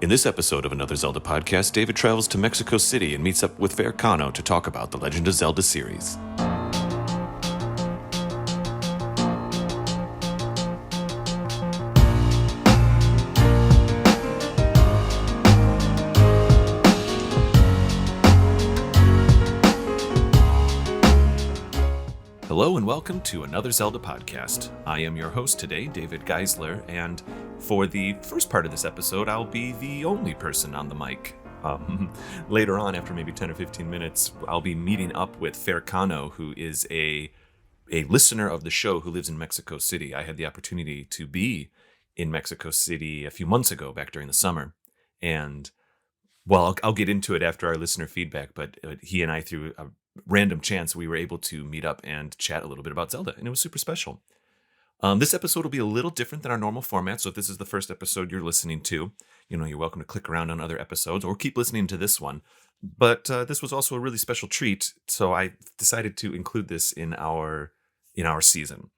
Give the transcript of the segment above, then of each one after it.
In this episode of Another Zelda podcast, David travels to Mexico City and meets up with Fer Cano to talk about the Legend of Zelda series. Hello and welcome to Another Zelda podcast. I am your host today, David Geisler, and for the first part of this episode, I'll be the only person on the mic. Later on, after maybe 10 or 15 minutes, I'll be meeting up with Fer Cano, who is a listener of the show who lives in Mexico City. I had the opportunity to be in Mexico City a few months ago, back during the summer, and well, I'll get into it after our listener feedback, but he and I, through a random chance, we were able to meet up and chat a little bit about Zelda, and it was super special. This episode will be a little different than our normal format, so if this is the first episode you're listening to, you're welcome to click around on other episodes or keep listening to this one. But this was also a really special treat, so I decided to include this in our season.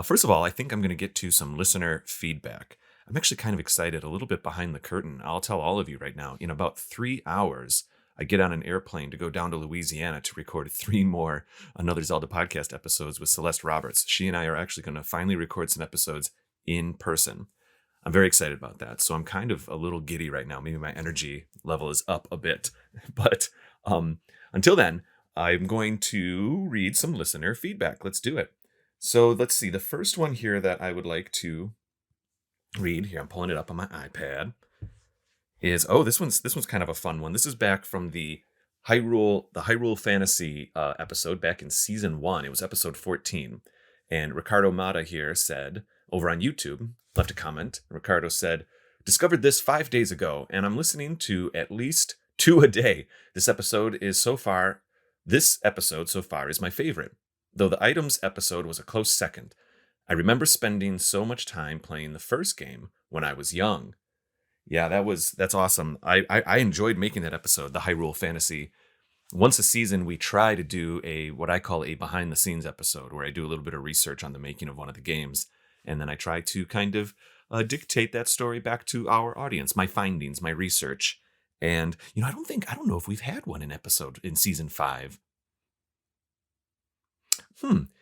First of all, I think I'm going to get to some listener feedback. I'm actually kind of excited, a little bit behind the curtain. I'll tell all of you right now, in about 3 hours, I get on an airplane to go down to Louisiana to record 3 more Another Zelda podcast episodes with Celeste Roberts. She and I are actually going to finally record some episodes in person. I'm very excited about that. So I'm kind of a little giddy right now. Maybe my energy level is up a bit. But until then, I'm going to read some listener feedback. Let's do it. So let's see. The first one here that I would like to read, here I'm pulling it up on my iPad, is this one's kind of a fun one. This is back from the Hyrule Fantasy episode back in season 1. It was episode 14, and Ricardo Mata here said over on YouTube, left a comment. Ricardo said, "Discovered this 5 days ago, and I'm listening to at least 2 a day. This episode so far is my favorite, though the items episode was a close second. I remember spending so much time playing the first game when I was young." Yeah, that's awesome. I enjoyed making that episode, the Hyrule Fantasy. Once a season, we try to do what I call a behind the scenes episode, where I do a little bit of research on the making of one of the games, and then I try to kind of dictate that story back to our audience, my findings, my research. And I don't know if we've had one in season 5.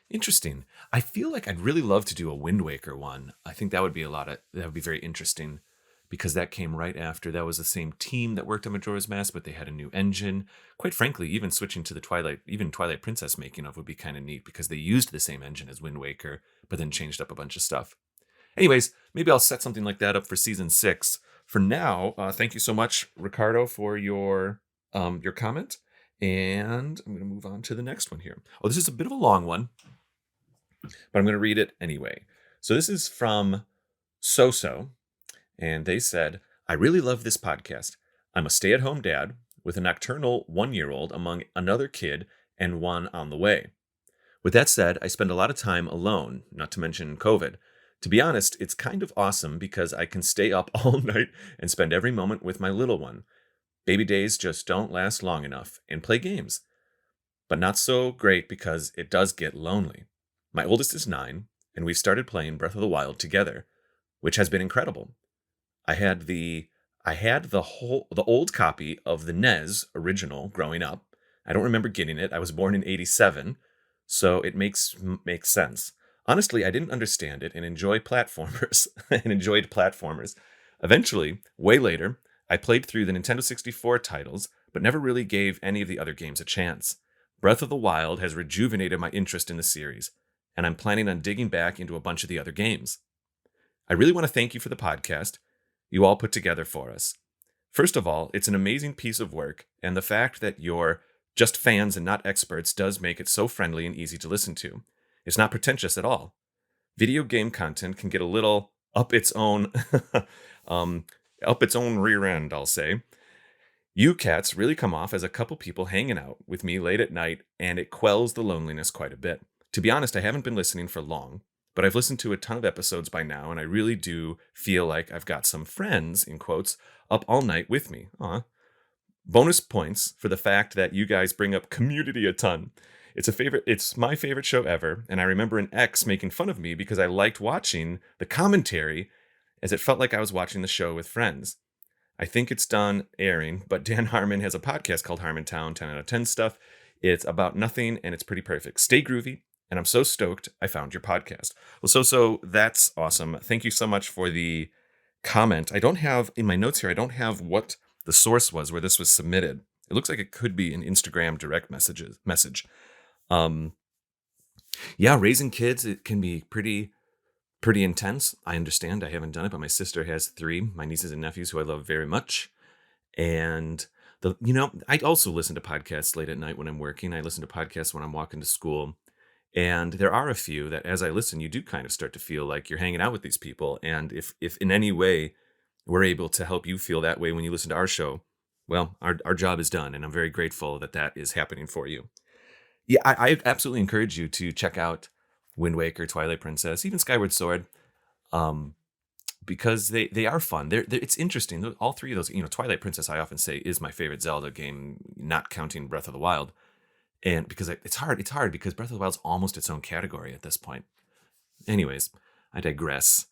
Interesting. I feel like I'd really love to do a Wind Waker one. I think that would be very interesting, because that came right after. That was the same team that worked on Majora's Mask, but they had a new engine. Quite frankly, even switching to the Twilight Princess making of would be kind of neat, because they used the same engine as Wind Waker, but then changed up a bunch of stuff. Anyways, maybe I'll set something like that up for season 6. For now, thank you so much, Ricardo, for your comment. And I'm going to move on to the next one here. Oh, this is a bit of a long one, but I'm going to read it anyway. So this is from Soso. And they said, "I really love this podcast. I'm a stay-at-home dad with a nocturnal 1-year-old among another kid and one on the way. With that said, I spend a lot of time alone, not to mention COVID. To be honest, it's kind of awesome because I can stay up all night and spend every moment with my little one. Baby days just don't last long enough, and play games. But not so great because it does get lonely. My oldest is 9, and we've started playing Breath of the Wild together, which has been incredible. I had the old copy of the NES original growing up. I don't remember getting it. I was born in 87, so it makes sense. Honestly, I didn't understand it and enjoyed platformers. Eventually, way later, I played through the Nintendo 64 titles, but never really gave any of the other games a chance. Breath of the Wild has rejuvenated my interest in the series, and I'm planning on digging back into a bunch of the other games. I really want to thank you for the podcast you all put together for us. First of all, it's an amazing piece of work, and the fact that you're just fans and not experts does make it so friendly and easy to listen to. It's not pretentious at all. Video game content can get a little up its own rear end, I'll say. You cats really come off as a couple people hanging out with me late at night, and it quells the loneliness quite a bit. To be honest, I haven't been listening for long, but I've listened to a ton of episodes by now, and I really do feel like I've got some friends, in quotes, up all night with me. Aw. Bonus points for the fact that you guys bring up Community a ton. It's my favorite show ever, and I remember an ex making fun of me because I liked watching the commentary, as it felt like I was watching the show with friends. I think it's done airing, but Dan Harmon has a podcast called Harmontown 10 out of 10 stuff. It's about nothing and it's pretty perfect. Stay groovy. And I'm so stoked I found your podcast. Well, so that's awesome. Thank you so much for the comment. I don't have in my notes here, I don't have what the source was where this was submitted. It looks like it could be an Instagram direct message. Yeah, raising kids, it can be pretty intense. I understand. I haven't done it, but my sister has 3, my nieces and nephews who I love very much. And I also listen to podcasts late at night when I'm working. I listen to podcasts when I'm walking to school. And there are a few that as I listen, you do kind of start to feel like you're hanging out with these people. And if in any way we're able to help you feel that way when you listen to our show, well, our job is done. And I'm very grateful that that is happening for you. Yeah, I absolutely encourage you to check out Wind Waker, Twilight Princess, even Skyward Sword, because they are fun. It's interesting. All 3 of those, Twilight Princess, I often say, is my favorite Zelda game, not counting Breath of the Wild. And because it's hard because Breath of the Wild's almost its own category at this point. Anyways, I digress.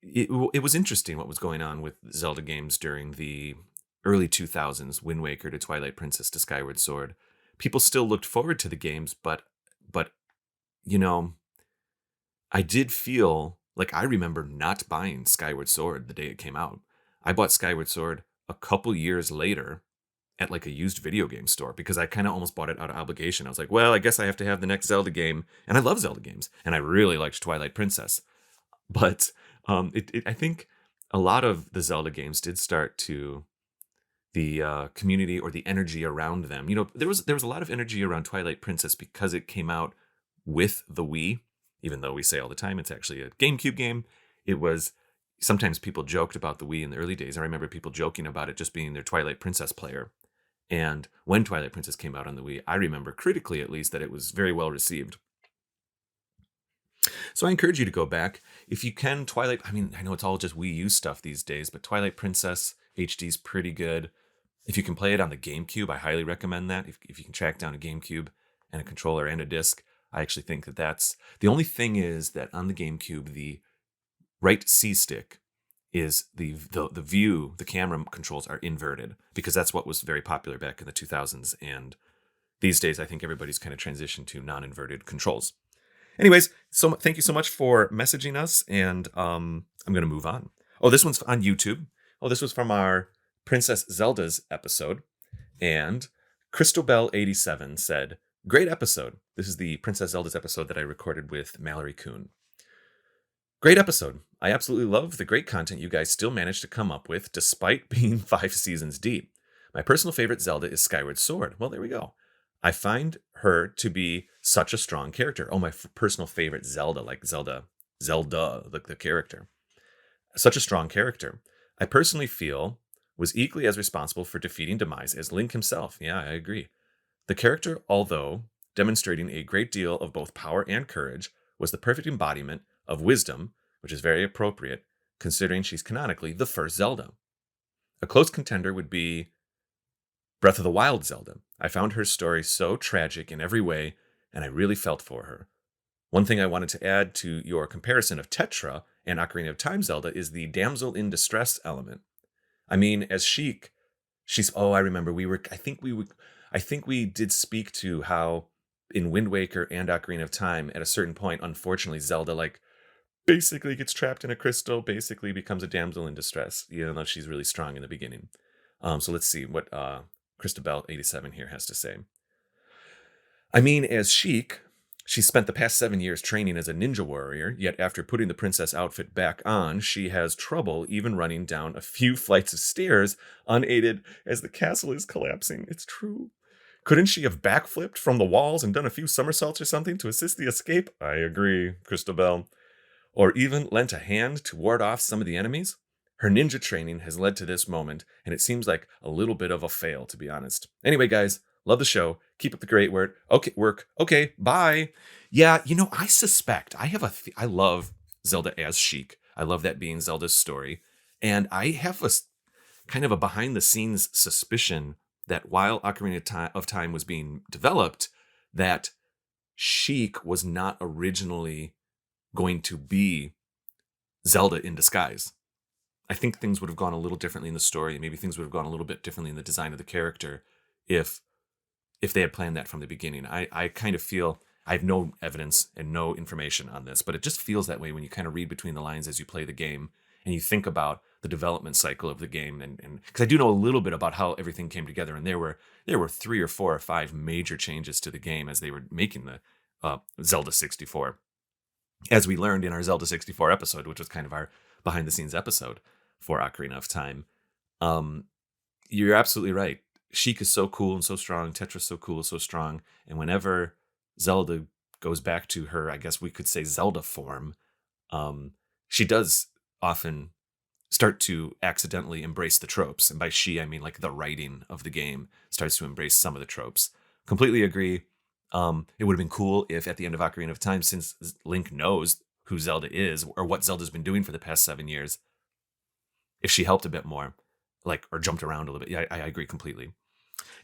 It was interesting what was going on with Zelda games during the early 2000s, Wind Waker to Twilight Princess to Skyward Sword. People still looked forward to the games, but I did feel like I remember not buying Skyward Sword the day it came out. I bought Skyward Sword a couple years later at like a used video game store because I kind of almost bought it out of obligation. I was like, well, I guess I have to have the next Zelda game. And I love Zelda games. And I really liked Twilight Princess. But I think a lot of the Zelda games did start to the community or the energy around them. There was a lot of energy around Twilight Princess because it came out with the Wii, even though we say all the time it's actually a GameCube game. It was sometimes people joked about the Wii in the early days. I remember people joking about it just being their Twilight Princess player. And when Twilight Princess came out on the Wii, I remember critically at least that it was very well received. So I encourage you to go back. If you can, Twilight, I know it's all just Wii U stuff these days, but Twilight Princess HD is pretty good. If you can play it on the GameCube, I highly recommend that. If you can track down a GameCube and a controller and a disc, I actually think that that's... The only thing is that on the GameCube, the right C-stick is the view, the camera controls are inverted because that's what was very popular back in the 2000s. And these days, I think everybody's kind of transitioned to non-inverted controls. Anyways, so thank you so much for messaging us. And I'm going to move on. Oh, this one's on YouTube. Oh, this was from our Princess Zelda's episode. And Crystal Bell 87 said, great episode. This is the Princess Zelda's episode that I recorded with Mallory Kuhn. Great episode. I absolutely love the great content you guys still managed to come up with despite being 5 seasons deep. My personal favorite Zelda is Skyward Sword. Well, there we go. I find her to be such a strong character. Oh, my personal favorite Zelda, like Zelda, the character. Such a strong character. I personally feel was equally as responsible for defeating Demise as Link himself. Yeah, I agree. The character, although demonstrating a great deal of both power and courage, was the perfect embodiment of wisdom, which is very appropriate, considering she's canonically the first Zelda. A close contender would be Breath of the Wild Zelda. I found her story so tragic in every way, and I really felt for her. One thing I wanted to add to your comparison of Tetra and Ocarina of Time Zelda is the damsel in distress element. As Sheik, I remember I think we did speak to how in Wind Waker and Ocarina of Time, at a certain point, unfortunately, Zelda, basically gets trapped in a crystal, basically becomes a damsel in distress, even though she's really strong in the beginning. So let's see what Christabel 87 here has to say. As Sheik, she spent the past 7 years training as a ninja warrior, yet after putting the princess outfit back on, she has trouble even running down a few flights of stairs unaided as the castle is collapsing. It's true. Couldn't she have backflipped from the walls and done a few somersaults or something to assist the escape? I agree, Christabel. Or even lent a hand to ward off some of the enemies? Her ninja training has led to this moment, and it seems like a little bit of a fail, to be honest. Anyway, guys, love the show. Keep up the great work. Okay, bye. Yeah, I suspect, I love Zelda as Sheik. I love that being Zelda's story. And I have a kind of a behind-the-scenes suspicion that while Ocarina of Time was being developed, that Sheik was not originally going to be Zelda in disguise. I think things would have gone a little differently in the story. Maybe things would have gone a little bit differently in the design of the character if they had planned that from the beginning. I kind of feel, I have no evidence and no information on this, but it just feels that way when you kind of read between the lines as you play the game and you think about the development cycle of the game. And because I do know a little bit about how everything came together, and there were 3 or 4 or 5 major changes to the game as they were making the Zelda 64. As we learned in our Zelda 64 episode, which was kind of our behind the scenes episode for Ocarina of Time. You're absolutely right. Sheik is so cool and so strong. Tetra's so cool, so strong. And whenever Zelda goes back to her, I guess we could say Zelda form, she does often start to accidentally embrace the tropes. And by she, I mean like the writing of the game starts to embrace some of the tropes. Completely agree. It would have been cool if at the end of Ocarina of Time, since Link knows who Zelda is or what Zelda's been doing for the past 7 years, if she helped a bit more, like, or jumped around a little bit. Yeah, I agree completely.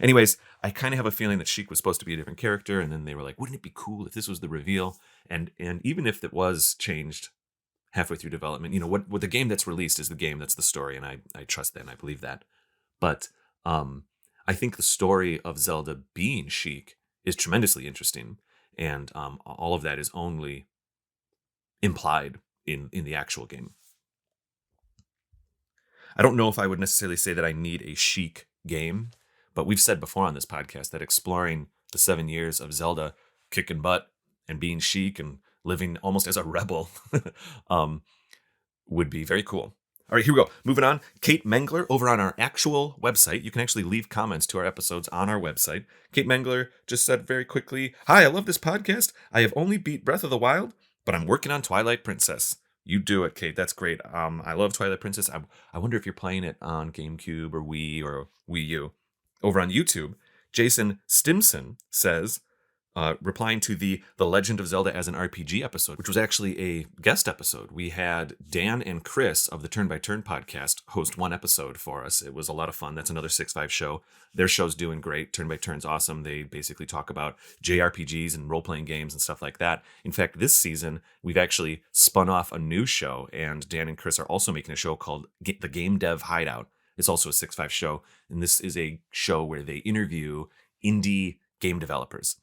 Anyways, I kind of have a feeling that Sheik was supposed to be a different character, and then they were like, wouldn't it be cool if this was the reveal? And even if it was changed halfway through development, what the game that's released is the game, that's the story, and I trust that and I believe that. But I think the story of Zelda being Sheik is tremendously interesting, and all of that is only implied in the actual game. I don't know if I would necessarily say that I need a Sheik game, but we've said before on this podcast that exploring the 7 years of Zelda kicking butt and being Sheik and living almost as a rebel would be very cool. All right, here we go. Moving on. Kate Mengler over on our actual website. You can actually leave comments to our episodes on our website. Kate Mengler just said very quickly, "Hi, I love this podcast. I have only beat Breath of the Wild, but I'm working on Twilight Princess." You do it, Kate. That's great. I love Twilight Princess. I wonder if you're playing it on GameCube or Wii or Wii U. Over on YouTube, Jason Stimson says, replying to the Legend of Zelda as an RPG episode, which was actually a guest episode. We had Dan and Chris of the Turn by Turn podcast host one episode for us. It was a lot of fun. That's another 6.5 show. Their show's doing great. Turn by Turn's awesome. They basically talk about JRPGs and role-playing games and stuff like that. In fact, this season, we've actually spun off a new show, and Dan and Chris are also making a show called The Game Dev Hideout. It's also a 6.5 show, and this is a show where they interview indie game developers.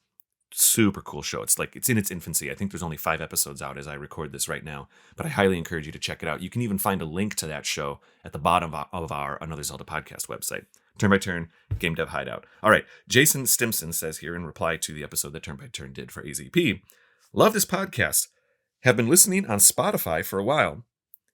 Super cool show. It's in its infancy. I think there's only 5 episodes out as I record this right now, but I highly encourage you to check it out. You can even find a link to that show at the bottom of our Another Zelda podcast website. Turn by Turn, Game Dev Hideout. All right, Jason Stimson says here in reply to the episode that Turn by Turn did for AZP, "Love this podcast. Have been listening on Spotify for a while.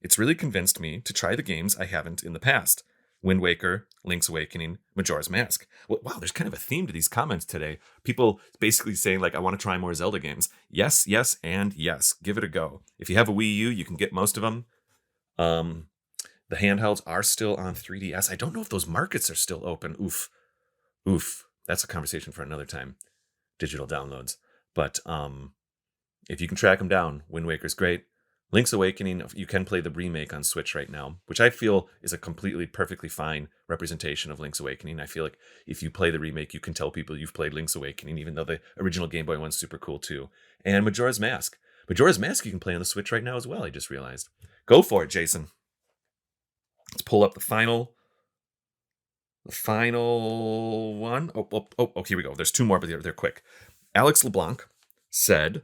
It's really convinced me to try the games I haven't in the past. Wind Waker, Link's Awakening, Majora's Mask." Well, wow, there's kind of a theme to these comments today. People basically saying, like, I want to try more Zelda games. Yes, yes, and yes. Give it a go. If you have a Wii U, you can get most of them. The handhelds are still on 3DS. I don't know if those markets are still open. Oof. That's a conversation for another time. Digital downloads. But if you can track them down, Wind Waker's great. Link's Awakening, you can play the remake on Switch right now, which I feel is a completely perfectly fine representation of Link's Awakening. I feel like if you play the remake, you can tell people you've played Link's Awakening, even though the original Game Boy one's super cool too. And Majora's Mask. Majora's Mask you can play on the Switch right now as well, I just realized. Go for it, Jason. Let's pull up the final one. Oh, here we go. There's 2 more, but they're quick. Alex LeBlanc said,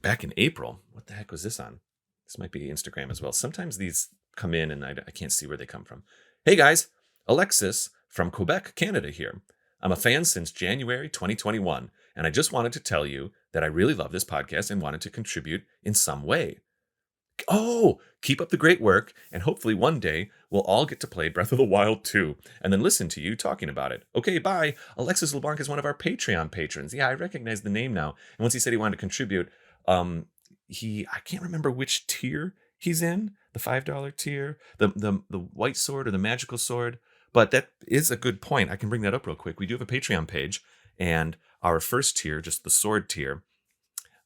back in April, what the heck was this on? This might be Instagram as well. Sometimes these come in and I can't see where they come from. "Hey guys, Alexis from Quebec, Canada here. I'm a fan since January 2021, and I just wanted to tell you that I really love this podcast and wanted to contribute in some way. Oh, keep up the great work, and hopefully one day we'll all get to play Breath of the Wild 2, and then listen to you talking about it. Okay, bye." Alexis LeBlanc is one of our Patreon patrons. Yeah, I recognize the name now. And once he said he wanted to contribute, I can't remember which tier he's in, the $5 tier, the white sword or the magical sword, but that is a good point. I can bring that up real quick. We do have a Patreon page, and our first tier, just the sword tier,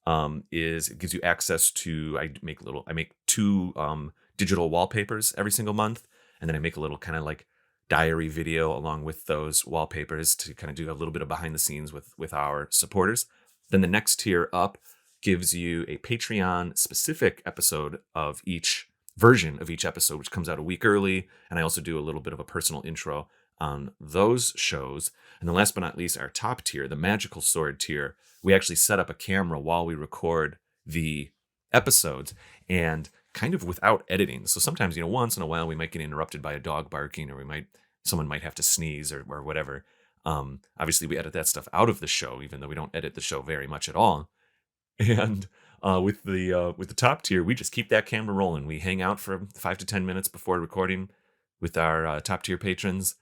it gives you access to, I make 2 digital wallpapers every single month, and then I make a little kind of like diary video along with those wallpapers to kind of do a little bit of behind the scenes with our supporters. Then the next tier up gives you a Patreon specific episode of each version of each episode, which comes out a week early. And I also do a little bit of a personal intro on those shows. And then last but not least, our top tier, the Magical Sword tier, we actually set up a camera while we record the episodes and kind of without editing. So sometimes, once in a while we might get interrupted by a dog barking, or someone might have to sneeze or whatever. Obviously we edit that stuff out of the show, even though we don't edit the show very much at all. And with the top tier, we just keep that camera rolling. We hang out for 5 to 10 minutes before recording with our top tier patrons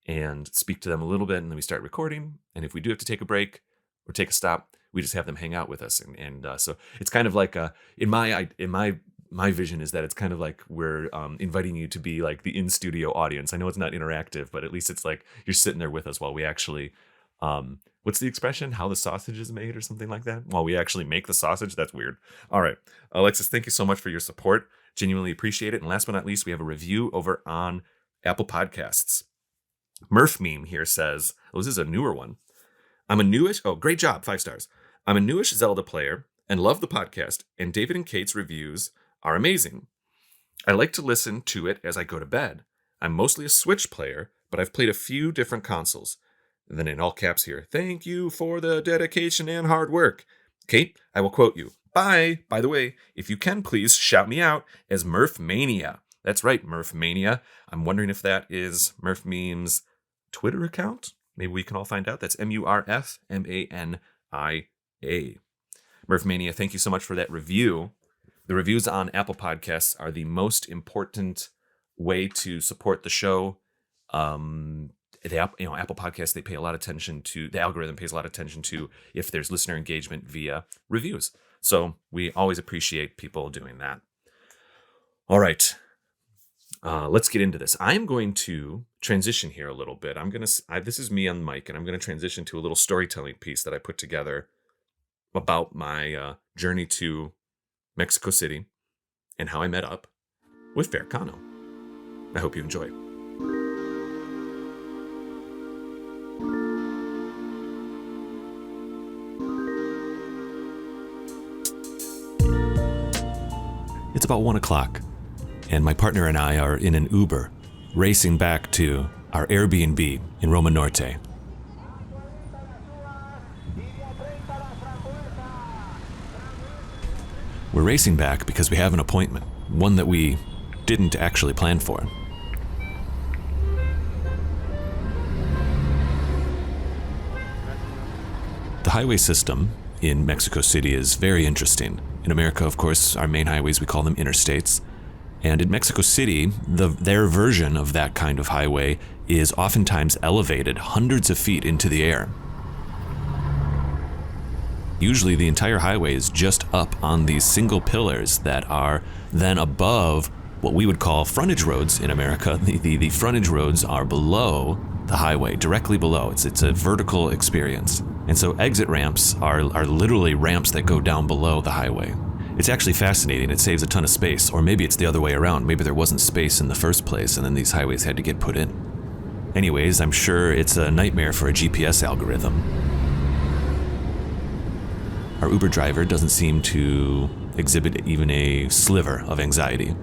and speak to them a little bit, and then we start recording. And if we do have to take a break or take a stop, we just have them hang out with us. And so it's kind of like in my vision is that it's kind of like we're inviting you to be like the in-studio audience. I know it's not interactive, but at least it's like you're sitting there with us while we actually, what's the expression? How the sausage is made or something like that? While we actually make the sausage? That's weird. All right. Alexis, thank you so much for your support. Genuinely appreciate it. And last but not least, we have a review over on Apple Podcasts. Murph Meme here says, this is a newer one. Great job, 5 stars. I'm a newish Zelda player and love the podcast, and David and Kate's reviews are amazing. I like to listen to it as I go to bed. I'm mostly a Switch player, but I've played a few different consoles. And then in all caps here, thank you for the dedication and hard work. Kate, I will quote you. Bye. By the way, if you can, please shout me out as Murph Mania. That's right, Murph Mania. I'm wondering if that is Murph Meme's Twitter account. Maybe we can all find out. That's MurfMania. Murph Mania, thank you so much for that review. The reviews on Apple Podcasts are the most important way to support the show. Apple Podcasts, they pay a lot of attention to, the algorithm pays a lot of attention to if there's listener engagement via reviews. So we always appreciate people doing that. All right. Let's get into this. I'm going to transition here a little bit. This is me on the mic, and I'm going to transition to a little storytelling piece that I put together about my journey to Mexico City and how I met up with Fer Cano. I hope you enjoy. It's about 1 o'clock, and my partner and I are in an Uber, racing back to our Airbnb in Roma Norte. We're racing back because we have an appointment, one that we didn't actually plan for. The highway system in Mexico City is very interesting. In America, of course, our main highways, we call them interstates. And in Mexico City, their version of that kind of highway is oftentimes elevated hundreds of feet into the air. Usually the entire highway is just up on these single pillars that are then above what we would call frontage roads in America. The frontage roads are below the highway, directly below. It's a vertical experience. And so exit ramps are literally ramps that go down below the highway. It's actually fascinating. It saves a ton of space. Or maybe it's the other way around. Maybe there wasn't space in the first place and then these highways had to get put in. Anyways, I'm sure it's a nightmare for a GPS algorithm. Our Uber driver doesn't seem to exhibit even a sliver of anxiety.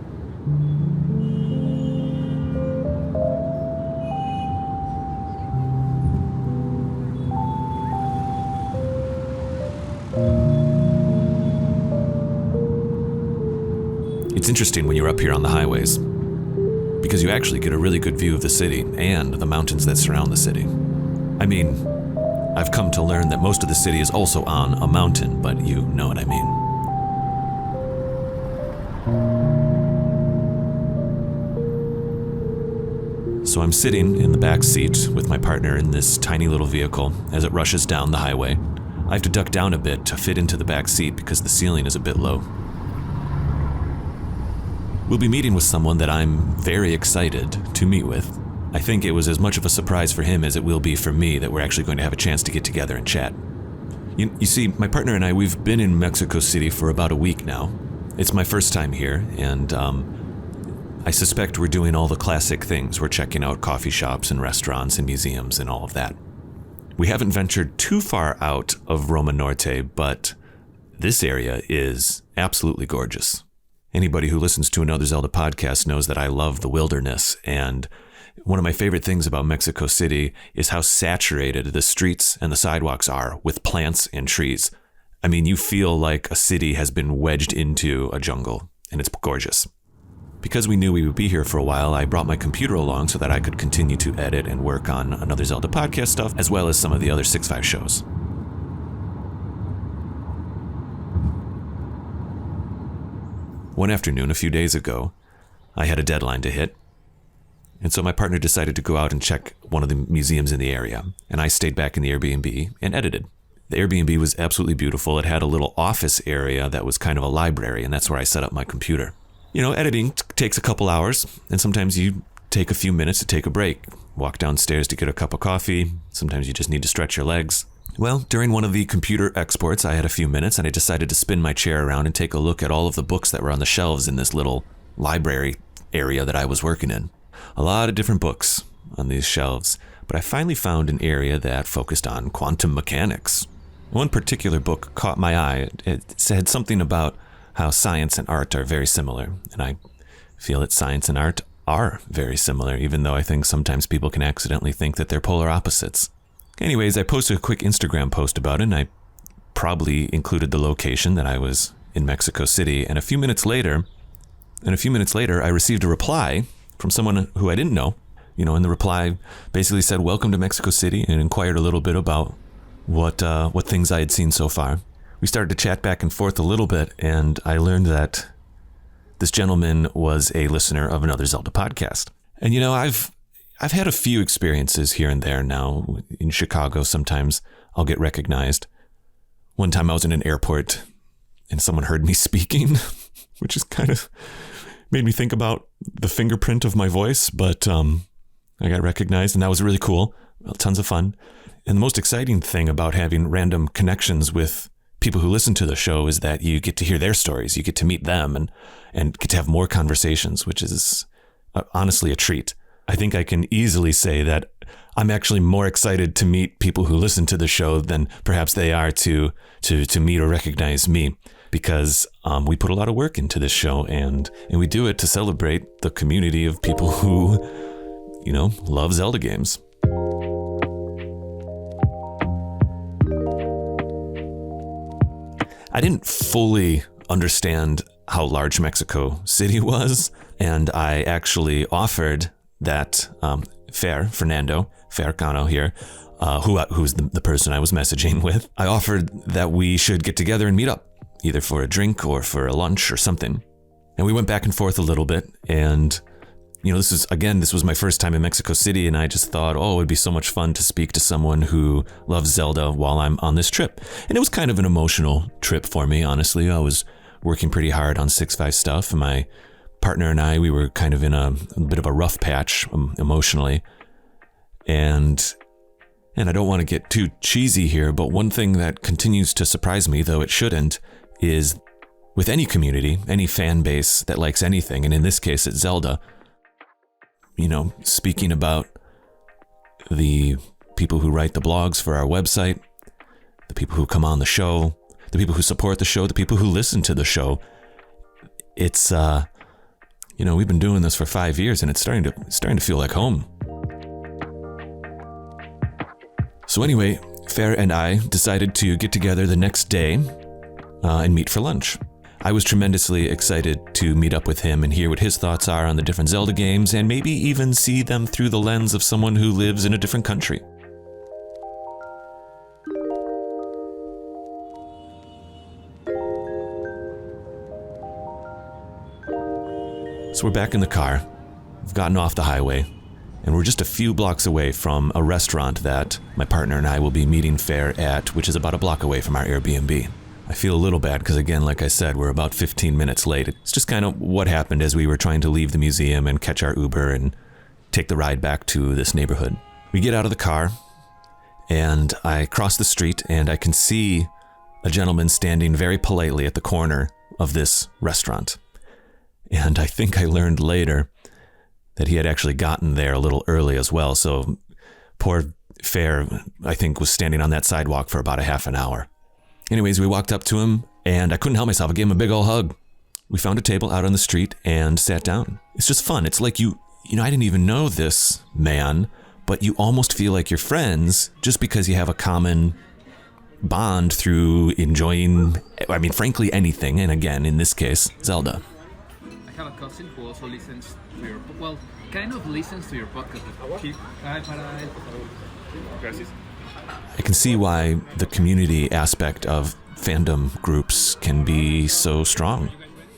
It's interesting when you're up here on the highways, because you actually get a really good view of the city and the mountains that surround the city. I mean, I've come to learn that most of the city is also on a mountain, but you know what I mean. So I'm sitting in the back seat with my partner in this tiny little vehicle as it rushes down the highway. I have to duck down a bit to fit into the back seat because the ceiling is a bit low. We'll be meeting with someone that I'm very excited to meet with. I think it was as much of a surprise for him as it will be for me that we're actually going to have a chance to get together and chat. You see, my partner and I, we've been in Mexico City for about a week now. It's my first time here, and I suspect we're doing all the classic things. We're checking out coffee shops and restaurants and museums and all of that. We haven't ventured too far out of Roma Norte, but this area is absolutely gorgeous. Anybody who listens to another Zelda podcast knows that I love the wilderness, and one of my favorite things about Mexico City is how saturated the streets and the sidewalks are with plants and trees. I mean, you feel like a city has been wedged into a jungle, and it's gorgeous. Because we knew we would be here for a while, I brought my computer along so that I could continue to edit and work on another Zelda podcast stuff, as well as some of the other 6.5 shows. One afternoon, a few days ago, I had a deadline to hit, and so my partner decided to go out and check one of the museums in the area, and I stayed back in the Airbnb and edited. The Airbnb was absolutely beautiful. It had a little office area that was kind of a library, and that's where I set up my computer. You know, editing takes a couple hours, and sometimes you take a few minutes to take a break, walk downstairs to get a cup of coffee. Sometimes you just need to stretch your legs. Well, during one of the computer exports, I had a few minutes, and I decided to spin my chair around and take a look at all of the books that were on the shelves in this little library area that I was working in. A lot of different books on these shelves, but I finally found an area that focused on quantum mechanics. One particular book caught my eye. It said something about how science and art are very similar, and I feel that science and art are very similar, even though I think sometimes people can accidentally think that they're polar opposites. Anyways, I posted a quick Instagram post about it, and I probably included the location that I was in Mexico City, and a few minutes later, I received a reply from someone who I didn't know, and the reply basically said, "Welcome to Mexico City," and inquired a little bit about what things I had seen so far. We started to chat back and forth a little bit, and I learned that this gentleman was a listener of another Zelda podcast. And I've had a few experiences here and there now. In Chicago, sometimes I'll get recognized. One time I was in an airport and someone heard me speaking, which is kind of made me think about the fingerprint of my voice, but I got recognized, and that was really cool. Well, tons of fun. And the most exciting thing about having random connections with people who listen to the show is that you get to hear their stories. You get to meet them and get to have more conversations, which is honestly a treat. I think I can easily say that I'm actually more excited to meet people who listen to the show than perhaps they are to meet or recognize me, because we put a lot of work into this show, and we do it to celebrate the community of people who, love Zelda games. I didn't fully understand how large Mexico City was, and I actually offered that Fer Cano here, who's the person I was messaging with, I offered that we should get together and meet up, either for a drink or for a lunch or something. And we went back and forth a little bit, and this was my first time in Mexico City, and I just thought, it would be so much fun to speak to someone who loves Zelda while I'm on this trip. And it was kind of an emotional trip for me, honestly. I was working pretty hard on 6.5 stuff, and my partner and I, we were kind of in a bit of a rough patch emotionally. And I don't want to get too cheesy here, but one thing that continues to surprise me, though it shouldn't, is with any community, any fan base that likes anything, and in this case it's Zelda, speaking about the people who write the blogs for our website, the people who come on the show, the people who support the show, the people who listen to the show, it's we've been doing this for 5 years, and it's starting to feel like home. So anyway, Fer and I decided to get together the next day and meet for lunch. I was tremendously excited to meet up with him and hear what his thoughts are on the different Zelda games, and maybe even see them through the lens of someone who lives in a different country. So we're back in the car, we've gotten off the highway, and we're just a few blocks away from a restaurant that my partner and I will be meeting Fer at, which is about a block away from our Airbnb. I feel a little bad because, again, like I said, we're about 15 minutes late. It's just kind of what happened as we were trying to leave the museum and catch our Uber and take the ride back to this neighborhood. We get out of the car, and I cross the street, and I can see a gentleman standing very politely at the corner of this restaurant. And I think I learned later that he had actually gotten there a little early as well. So poor Fer, I think, was standing on that sidewalk for about a half an hour. Anyways, we walked up to him, and I couldn't help myself. I gave him a big old hug. We found a table out on the street and sat down. It's just fun. It's like you know, I didn't even know this man, but you almost feel like you're friends just because you have a common bond through enjoying, I mean, frankly, anything. And again, in this case, Zelda. I have a cousin who also listens to your, well, kind of listens to your podcast. I can see why the community aspect of fandom groups can be so strong.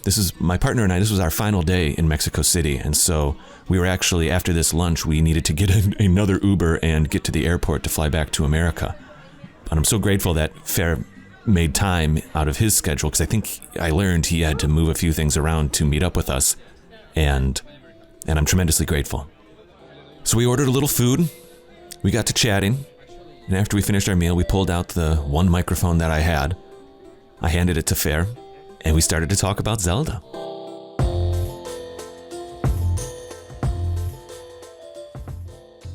This is my partner and I, this was our final day in Mexico City. And so we were actually, after this lunch, we needed to get another Uber and get to the airport to fly back to America. And I'm so grateful that Fer made time out of his schedule, because I think I learned he had to move a few things around to meet up with us. And I'm tremendously grateful. So we ordered a little food. We got to chatting. And after we finished our meal, we pulled out the one microphone that I had. I handed it to Fer, and we started to talk about Zelda.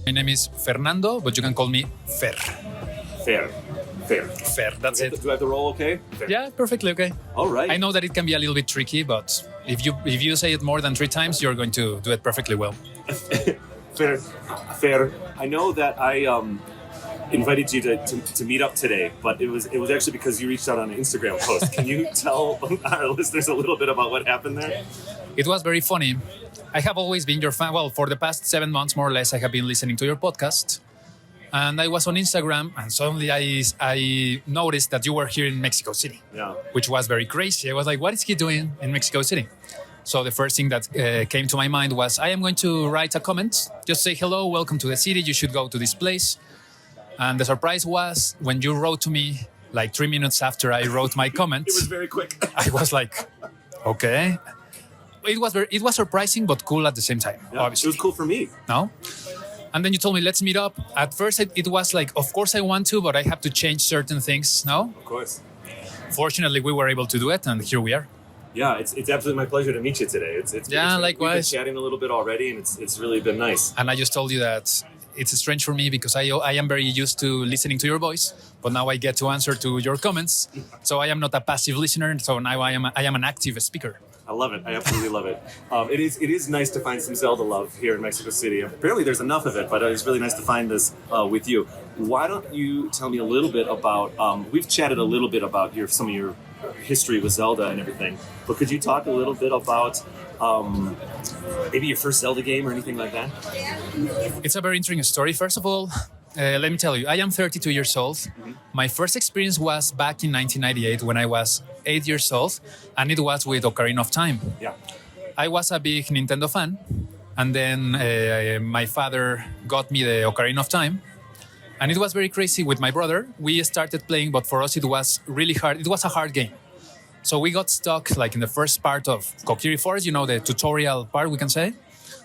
My name is Fernando, but you can call me Fer. Fer. Fer, that's it. Do I have the roll okay? Fer. Yeah, perfectly okay. All right. I know that it can be a little bit tricky, but if you say it more than 3 times, you're going to do it perfectly well. Fer. I know that I invited you to meet up today, but it was actually because you reached out on an Instagram post. Can you tell our listeners a little bit about what happened there? It was very funny. I have always been your fan. Well, for the past 7 months, more or less, I have been listening to your podcast. And I was on Instagram, and suddenly I noticed that you were here in Mexico City, which was very crazy. I was like, what is he doing in Mexico City? So the first thing that came to my mind was, I am going to write a comment, just say, hello, welcome to the city, you should go to this place. And the surprise was when you wrote to me, like 3 minutes after I wrote my comment. It was very quick. I was like, okay. It was surprising, but cool at the same time, obviously. It was cool for me. No? And then you told me, let's meet up. At first, it was like, of course I want to, but I have to change certain things, no? Of course. Fortunately, we were able to do it, and here we are. Yeah, it's absolutely my pleasure to meet you today. Likewise. We've been chatting a little bit already, and it's really been nice. And I just told you that it's strange for me because I am very used to listening to your voice, but now I get to answer to your comments. So I am not a passive listener, so now I am an active speaker. I love it. I absolutely love it. It is nice to find some Zelda love here in Mexico City. Apparently there's enough of it, but it's really nice to find this with you. Why don't you tell me a little bit about, we've chatted a little bit about some of your history with Zelda and everything, but could you talk a little bit about maybe your first Zelda game or anything like that? It's a very interesting story. First of all, let me tell you, I am 32 years old. Mm-hmm. My first experience was back in 1998 when I was 8 years old, and it was with Ocarina of Time. Yeah. I was a big Nintendo fan, and then my father got me the Ocarina of Time, and it was very crazy with my brother. We started playing, but for us it was really hard. It was a hard game. So we got stuck like in the first part of Kokiri Forest, the tutorial part, we can say.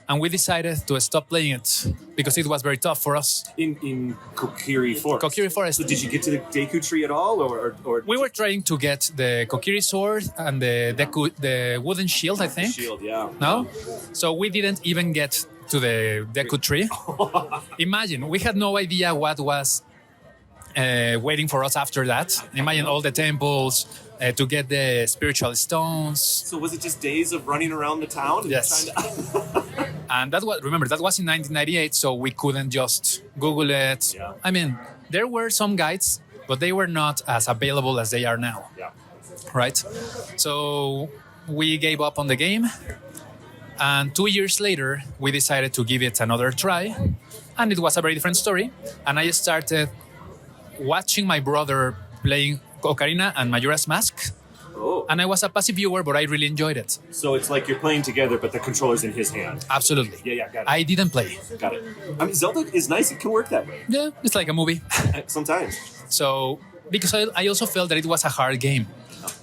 And we decided to stop playing it because it was very tough for us. In Kokiri Forest? Kokiri Forest. So did you get to the Deku Tree at all? Or we were trying to get the Kokiri Sword and the wooden shield, I think. The shield, yeah. No? So we didn't even get to the Deku Tree. Imagine, we had no idea what was waiting for us after that. Imagine all the temples, to get the spiritual stones. So was it just days of running around the town? Yes. And that was in 1998, so we couldn't just Google it. Yeah. I mean, there were some guides, but they were not as available as they are now. Yeah. Right? So we gave up on the game. And 2 years later, we decided to give it another try. And it was a very different story. And I started watching my brother playing Ocarina and Majora's Mask. Oh. And I was a passive viewer, but I really enjoyed it. So it's like you're playing together, but the controller's in his hand. Absolutely. Yeah, got it. I didn't play. Got it. I mean, Zelda is nice. It can work that way. Yeah, it's like a movie. Sometimes. So, because I also felt that it was a hard game.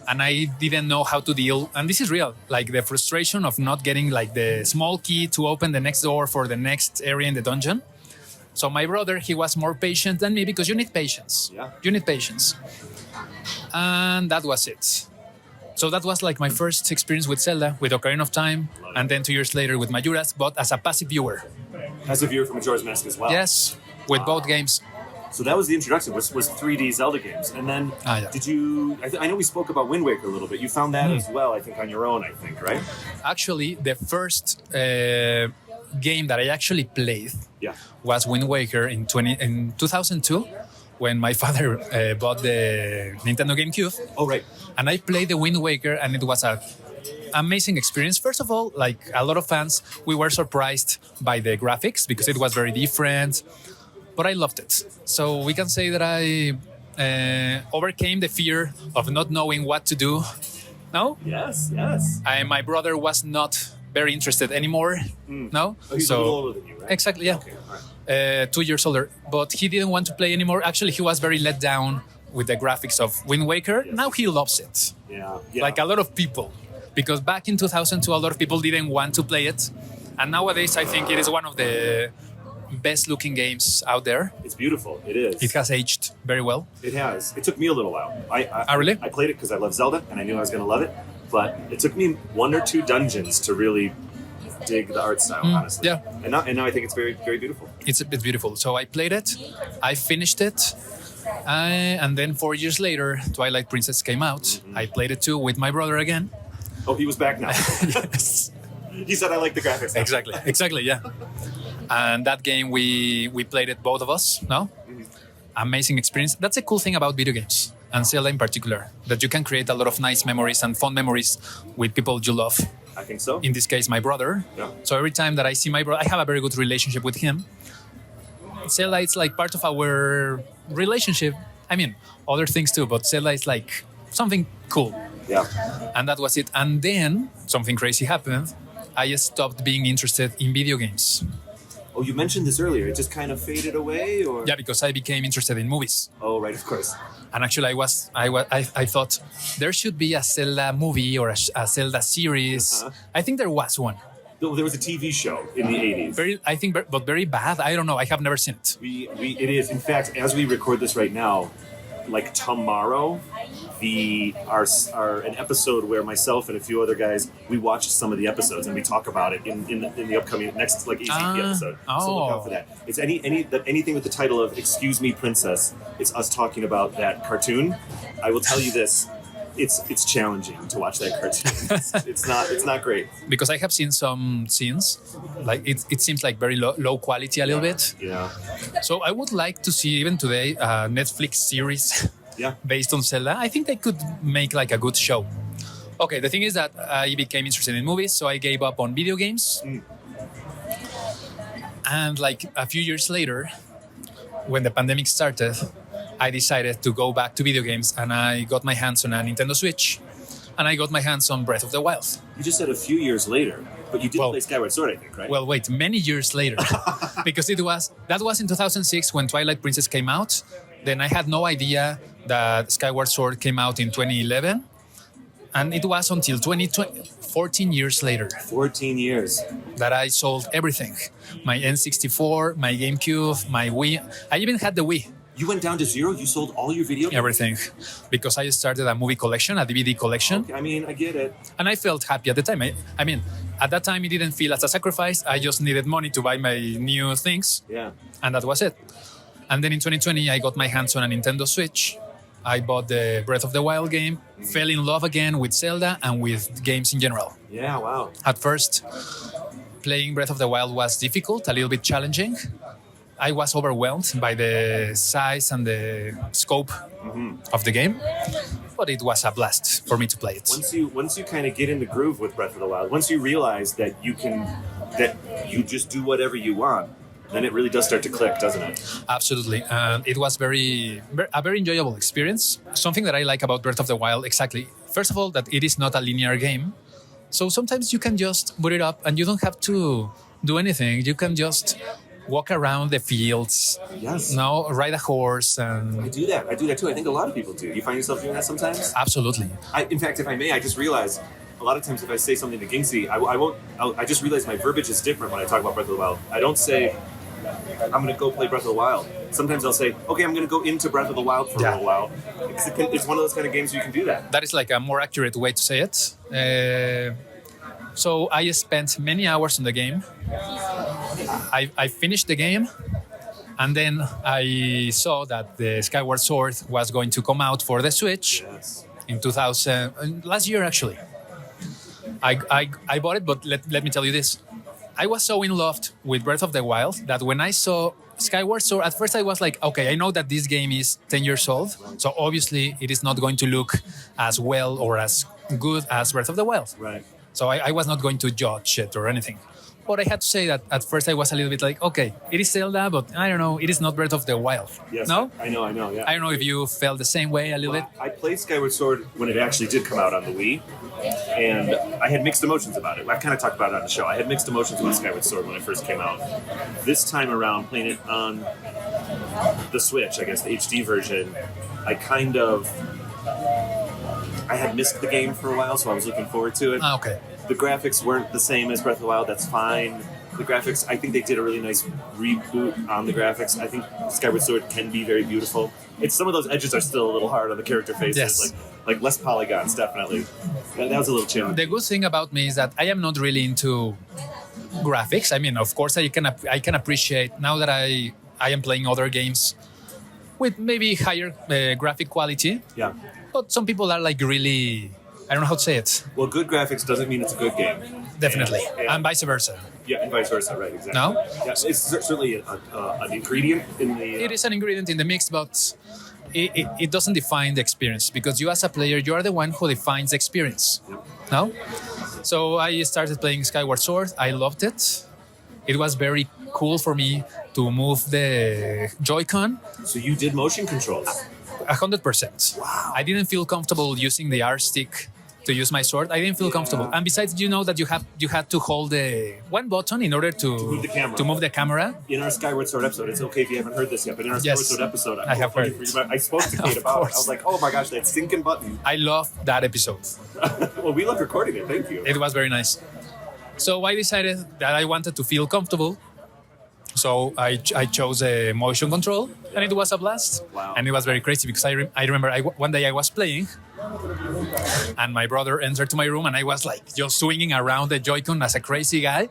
And I didn't know how to deal. And this is real. Like the frustration of not getting like the small key to open the next door for the next area in the dungeon. So my brother, he was more patient than me because you need patience. Yeah. You need patience. And that was it. So that was like my first experience with Zelda, with Ocarina of Time, and then 2 years later with Majora's, but as a passive viewer. As a viewer from Majora's Mask as well. Yes, with both games. So that was the introduction, was 3D Zelda games. And then did you, I know we spoke about Wind Waker a little bit. You found that as well, I think, on your own, right? Actually, the first game that I actually played was Wind Waker in 2002 when my father bought the Nintendo GameCube. Oh, right. And I played the Wind Waker, and it was a amazing experience. First of all, like a lot of fans, we were surprised by the graphics because it was very different, but I loved it. So we can say that I overcame the fear of not knowing what to do. No? Yes. My brother was not very interested anymore. No? Oh, he's a little older than you, right? Exactly, yeah. Okay, all right. 2 years older. But he didn't want to play anymore. Actually, he was very let down with the graphics of Wind Waker. Yes. Now he loves it. Yeah. Like a lot of people. Because back in 2002, a lot of people didn't want to play it. And nowadays, I think it is one of the best looking games out there. It's beautiful. It is. It has aged very well. It has. It took me a little while. Really? I played it because I love Zelda, and I knew I was going to love it. But it took me 1 or 2 dungeons to really dig the art style, honestly. Yeah. And now I think it's very, very beautiful. It's beautiful. So I played it. I finished it. And then 4 years later, Twilight Princess came out. I played it too with my brother again. Oh, he was back now. Yes. He said, I like the graphics now. Exactly, yeah. And that game, we played it, both of us, no? Amazing experience. That's a cool thing about video games, and Zelda in particular, that you can create a lot of nice memories and fun memories with people you love. I think so. In this case, my brother. Yeah. So every time that I see my brother, I have a very good relationship with him. Zelda is like part of our relationship. I mean, other things too, but Zelda is like something cool. Yeah. And that was it. And then something crazy happened. I stopped being interested in video games. Oh, you mentioned this earlier. It just kind of faded away, or? Yeah, because I became interested in movies. Oh, right, of course. And actually, I thought there should be a Zelda movie or a Zelda series. I think there was one. There was a TV show in the 80s. But very bad. I don't know. I have never seen it. It is. In fact, as we record this right now, like tomorrow, an episode where myself and a few other guys, we watched some of the episodes and we talk about it in the upcoming next ACP episode. So look out for that. It's anything with the title of "Excuse Me, Princess." It's us talking about that cartoon. I will tell you this. It's challenging to watch that cartoon. It's not great. Because I have seen some scenes, like it seems like very low quality a little bit. Yeah. So I would like to see even today a Netflix series based on Zelda. I think they could make like a good show. Okay, the thing is that I became interested in movies, so I gave up on video games. And like a few years later, when the pandemic started, I decided to go back to video games, and I got my hands on a Nintendo Switch, and I got my hands on Breath of the Wild. You just said a few years later, but you did play Skyward Sword, I think, right? Well, wait, many years later, because that was in 2006 when Twilight Princess came out. Then I had no idea that Skyward Sword came out in 2011, and it was until 2020, 14 years later. 14 years. That I sold everything. My N64, my GameCube, my Wii. I even had the Wii. You went down to zero? You sold all your video games? Everything. Because I started a movie collection, a DVD collection. Okay, I mean, I get it. And I felt happy at the time. I mean, at that time, it didn't feel as a sacrifice. I just needed money to buy my new things. Yeah. And that was it. And then in 2020, I got my hands on a Nintendo Switch. I bought the Breath of the Wild game, fell in love again with Zelda and with games in general. Yeah, wow. At first, playing Breath of the Wild was difficult, a little bit challenging. I was overwhelmed by the size and the scope of the game, but it was a blast for me to play it. Once you kind of get in the groove with Breath of the Wild, once you realize that you just do whatever you want, then it really does start to click, doesn't it? Absolutely. And it was a very enjoyable experience. Something that I like about Breath of the Wild, exactly. First of all, that it is not a linear game. So sometimes you can just boot it up and you don't have to do anything. You can just walk around the fields, yes, ride a horse. And I do that too. I think a lot of people do. You find yourself doing that sometimes? Absolutely. In fact, if I may, I just realized a lot of times if I say something to Gingsy, I just realize my verbiage is different when I talk about Breath of the Wild. I don't say, I'm going to go play Breath of the Wild. Sometimes I'll say, okay, I'm going to go into Breath of the Wild for a little while. It's one of those kind of games where you can do that. That is like a more accurate way to say it. So I spent many hours on the game. I finished the game, And then I saw that the Skyward Sword was going to come out for the Switch in 2000, last year actually. I bought it, but let me tell you this. I was so in love with Breath of the Wild that when I saw Skyward Sword, at first I was like, okay, I know that this game is 10 years old, so obviously it is not going to look as well or as good as Breath of the Wild. Right. So I was not going to judge it or anything. But I had to say that at first I was a little bit like, okay, it is Zelda, but I don't know, it is not Breath of the Wild. Yes, no? I know, yeah. I don't know if you felt the same way a little bit. I played Skyward Sword when it actually did come out on the Wii, and I had mixed emotions about it. I've kind of talked about it on the show. I had mixed emotions about Skyward Sword when it first came out. This time around, playing it on the Switch, I guess, the HD version, I had missed the game for a while, so I was looking forward to it. Okay. The graphics weren't the same as Breath of the Wild. That's fine. The graphics, I think they did a really nice reboot on the graphics. I think Skyward Sword can be very beautiful. It's some of those edges are still a little hard on the character faces, Yes. like less polygons, definitely. That was a little challenge. The good thing about me is that I am not really into graphics. I mean, of course, I can appreciate now that I am playing other games with maybe higher graphic quality. Yeah. But some people are like really, I don't know how to say it. Well, good graphics doesn't mean it's a good game. Definitely. And And vice versa. yeah, and vice versa, right? Exactly. No? Yeah, it's certainly an ingredient in the. It is an ingredient in the mix, but it doesn't define the experience because you as a player, you are the one who defines the experience. No? So I started playing Skyward Sword. I loved it. It was very cool for me to move the Joy-Con So you did motion controls. 100%. Wow. I didn't feel comfortable using the R stick to use my sword. I didn't feel comfortable. And besides, you know that you had to hold the one button in order to move the camera. To move the camera. In our Skyward Sword episode, it's okay if you haven't heard this yet, but in our Yes. Skyward Sword episode, I have heard it. I spoke to Kate Of about it. course. I was like, oh my gosh, that stinking button. I loved that episode. Well, we love recording it. Thank you. It was very nice. So I decided that I wanted to feel comfortable. So I chose a motion control, and it was a blast. Wow. And it was very crazy because I remember one day I was playing, and my brother entered to my room, and I was like just swinging around the Joy-Con as a crazy guy.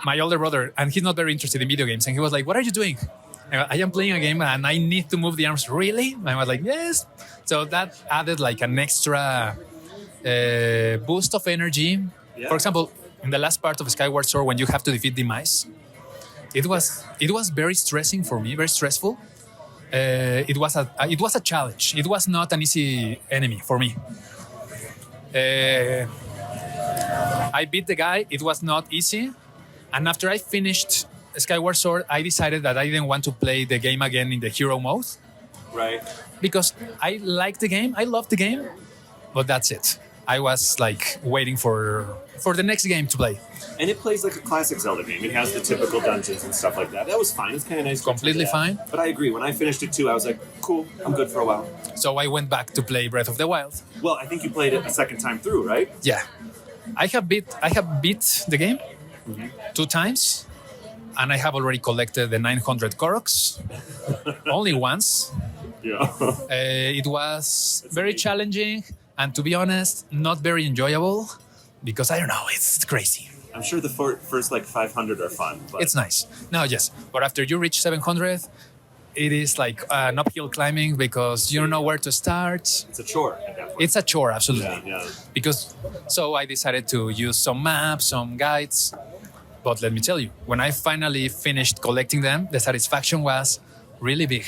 My older brother, and he's not very interested in video games, and he was like, "What are you doing?" I am playing a game, and I need to move the arms. Really? And I was like, "Yes." So that added like an extra boost of energy. Yeah. For example, in the last part of Skyward Sword, when you have to defeat the mice, it was very stressing for me, very stressful. It was a challenge. It was not an easy enemy for me. I beat the guy. It was not easy. And after I finished Skyward Sword, I decided that I didn't want to play the game again in the hero mode Right. because I liked the game. I loved the game, but that's it. I was like waiting for the next game to play. And it plays like a classic Zelda game. It has the typical dungeons and stuff like that. That was fine. It's kind of nice. Completely fine. But I agree. When I finished it too, I was like, cool, I'm good for a while. So I went back to play Breath of the Wild. Well, I think you played it a second time through, right? Yeah, I have beat the game 2 times, and I have already collected the 900 Koroks. Only once. Yeah. It was very challenging, and to be honest, not very enjoyable because I don't know, it's crazy. I'm sure the first like 500 are fun. But It's nice. No, yes, but after you reach 700, it is like an uphill climbing because you don't know where to start. it's a chore at that point. It's a chore, absolutely. Yeah. Because so I decided to use some maps, some guides. But let me tell you, when I finally finished collecting them, the satisfaction was really big.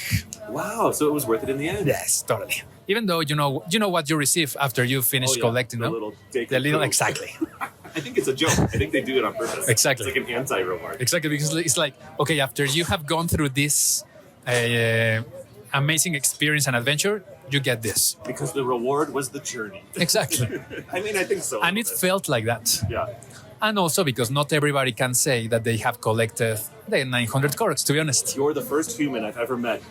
Wow. So it was worth it in the end. Yes, totally. Even though you know what you receive after you finish Oh, yeah. collecting the them. Little Jake The little Pooh. exactly. I think it's a joke. I think they do it on purpose. Exactly. It's like an anti-reward. Exactly, because it's like, okay, after you have gone through this amazing experience and adventure, you get this. Because the reward was the journey. Exactly. I mean, I think so. And it felt like that. Yeah. And also because not everybody can say that they have collected the 900 Koroks, to be honest. You're the first human I've ever met,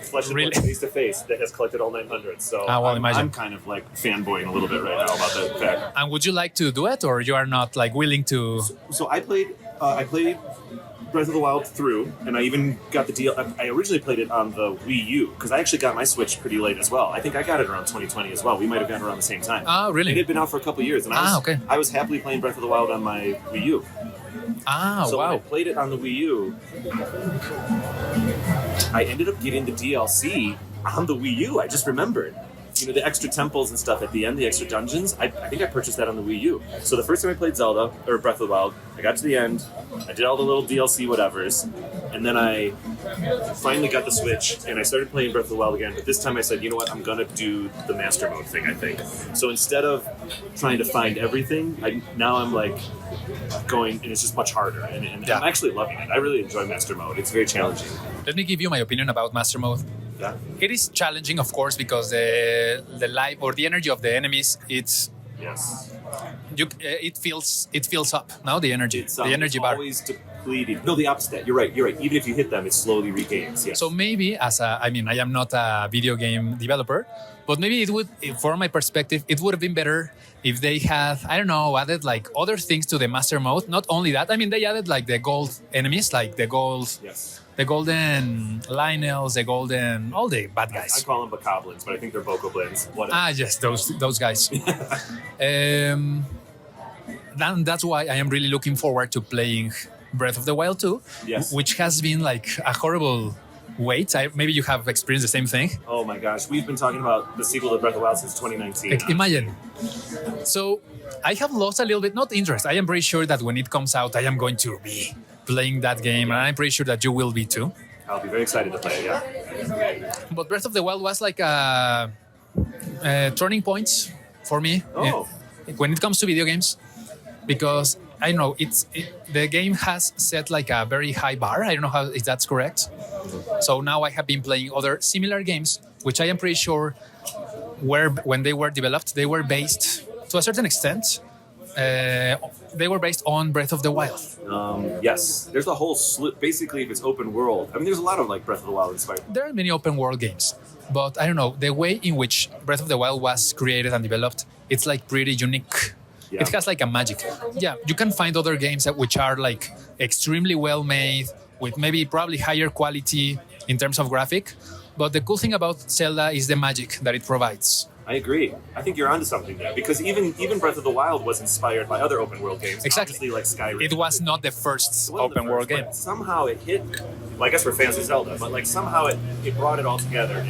flesh and Really? blood, face to face, that has collected all 900. So imagine. I'm kind of like fanboying a little bit right now about that fact. And would you like to do it, or you are not like willing to? So I played Breath of the Wild through, and I even got the deal. I originally played it on the Wii U because I actually got my Switch pretty late as well. I think I got it around 2020 as well. We might have gotten it around the same time. Oh, really? It had been out for a couple of years, and Okay. I was happily playing Breath of the Wild on my Wii U. So wow. when I played it on the Wii U, I ended up getting the DLC on the Wii U. I just remembered. You know, the extra temples and stuff at the end, the extra dungeons, I think I purchased that on the Wii U. So the first time I played Zelda, or Breath of the Wild, I got to the end, I did all the little DLC whatevers, and then I finally got the Switch, and I started playing Breath of the Wild again, but this time I said, you know what, I'm gonna do the Master Mode thing, I think. So instead of trying to find everything, now I'm like going, and it's just much harder, and I'm actually loving it. I really enjoy Master Mode. It's very challenging. Let me give you my opinion about Master Mode. Yeah. It is challenging, of course, because the life or the energy of the enemies, it fills up. Now the energy, the energy bar. Always depleting. No, the opposite. You're right. Even if you hit them, it slowly regains. Yes. So maybe I am not a video game developer, but maybe it would, from my perspective, it would have been better if they had, I don't know, added like other things to the Master Mode. Not only that, I mean, they added like the gold enemies, like the gold. Yes. The golden Lionels, the golden, all the bad guys. I call them bokoblins, but I think they're bokoblins. Yes, those guys. That's why I am really looking forward to playing Breath of the Wild 2, yes. Which has been like a horrible wait. Maybe you have experienced the same thing. Oh my gosh, we've been talking about the sequel to Breath of the Wild since 2019. Imagine. So I have lost a little bit, not interest. I am pretty sure that when it comes out, I am going to be playing that game, and I'm pretty sure that you will be too. I'll be very excited to play it, yeah. But Breath of the Wild was like a turning point for me when it comes to video games, because I know the game has set like a very high bar. I don't know if that's correct. So now I have been playing other similar games, which I am pretty sure when they were developed, they were based to a certain extent. They were based on Breath of the Wild. Yes, there's a whole slew. Basically, if it's open world, I mean, there's a lot of like Breath of the Wild inspired. There are many open world games, but I don't know, the way in which Breath of the Wild was created and developed, it's like pretty unique. Yeah. It has like a magic. Yeah, you can find other games which are like extremely well made with maybe probably higher quality in terms of graphic, but the cool thing about Zelda is the magic that it provides. I agree. I think you're onto something there, because even Breath of the Wild was inspired by other open world games. Exactly. Obviously, like Skyrim. It was not the first open world game. Somehow it hit. Well, I guess we're fans of Zelda, but like somehow it brought it all together.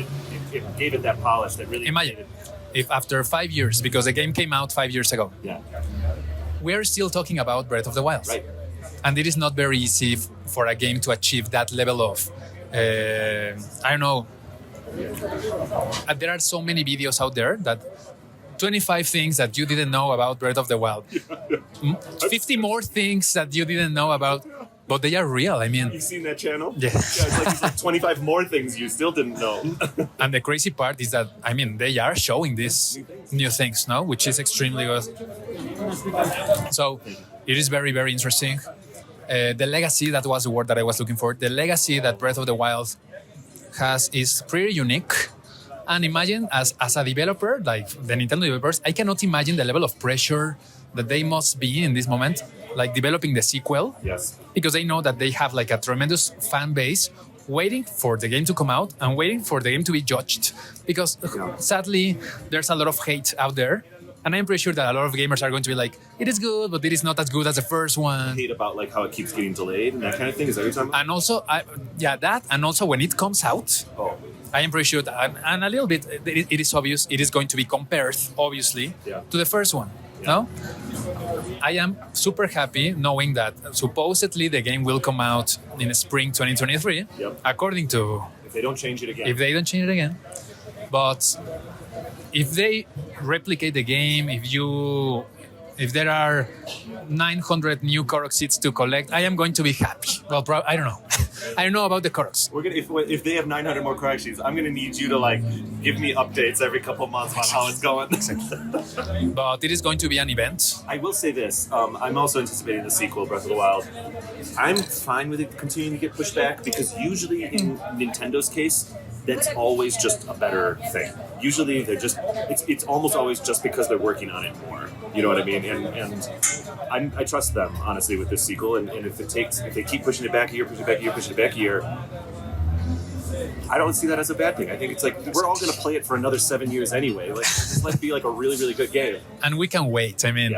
It gave it that polish that really. Imagine if after 5 years, because the game came out 5 years ago. Yeah. We're still talking about Breath of the Wild. Right. And it is not very easy for a game to achieve that level of, I don't know. There are so many videos out there that 25 things that you didn't know about Breath of the Wild. 50 more things that you didn't know about, but they are real. I mean, you've seen that channel? Yeah. It's like 25 more things you still didn't know. And the crazy part is that, I mean, they are showing these new things, no? Which is extremely good. So it is very, very interesting. The legacy, that was the word that I was looking for. The legacy that Breath of the Wild has is pretty unique. And imagine as a developer, like the Nintendo developers, I cannot imagine the level of pressure that they must be in this moment, like developing the sequel. Yes. Because they know that they have like a tremendous fan base waiting for the game to come out and waiting for the game to be judged. Because sadly, there's a lot of hate out there. And I'm pretty sure that a lot of gamers are going to be like, it is good, but it is not as good as the first one. Hate about like how it keeps getting delayed and that kind of thing. Is that what you're talking about? And also, that. And also when it comes out, I am pretty sure that, and a little bit, it is obvious, it is going to be compared, obviously, to the first one. Yeah. No? I am super happy knowing that supposedly the game will come out in spring 2023, according to... If they don't change it again. If they don't change it again. But if they replicate the game, if there are 900 new Korok seeds to collect, I am going to be happy. Well, I don't know. I don't know about the Koroks. We're gonna if they have 900 more Korok seeds, I'm gonna need you to like give me updates every couple months on how it's going. But it is going to be an event. I will say this: I'm also anticipating the sequel, Breath of the Wild. I'm fine with it continuing to get pushed back because usually in Nintendo's case, that's always just a better thing. Usually they're just it's almost always just because they're working on it more. You know what I mean? And I trust them honestly with this sequel. And if they keep pushing it back a year, pushing it back a year, pushing it back a year, I don't see that as a bad thing. I think it's like we're all going to play it for another 7 years anyway. Like this might be like a really, really good game. And we can wait. I mean,